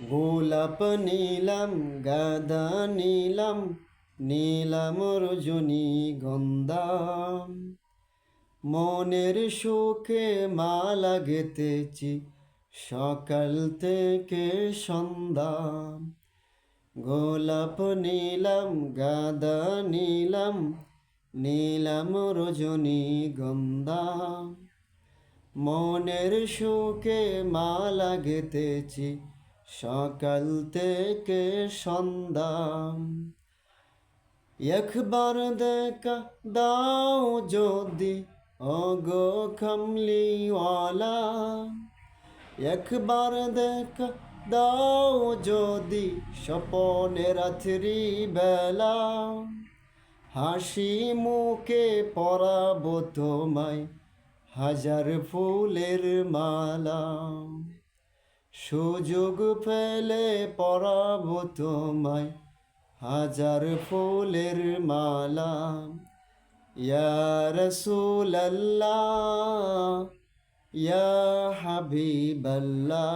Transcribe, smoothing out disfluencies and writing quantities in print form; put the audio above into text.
গোলাপ নীলাম গাঁদা নীলাম নীলাম রজনীগন্ধা মনের সুখে মালা গেঁথেছি সকাল থেকে সন্ধ্যা গোলাপ নীলাম গাঁদা নীলাম নীলাম রজনীগন্ধা মনের সুখে মালা গেঁথেছি সকাল থেকে সন্ধ্যা একবার দেখা দাও যদি ওগো কামলিওয়ালা একবার দেখা দাও যদি স্বপনে রাত্রি বেলা হাসি মুখে পরাবো তোমায় হাজার ফুলের মালা সুযোগ পেলে পরাবো তোমায় হাজার ফুলের মালা ইয়া রাসূলাল্লাহ ইয়া হাবিবাল্লাহ।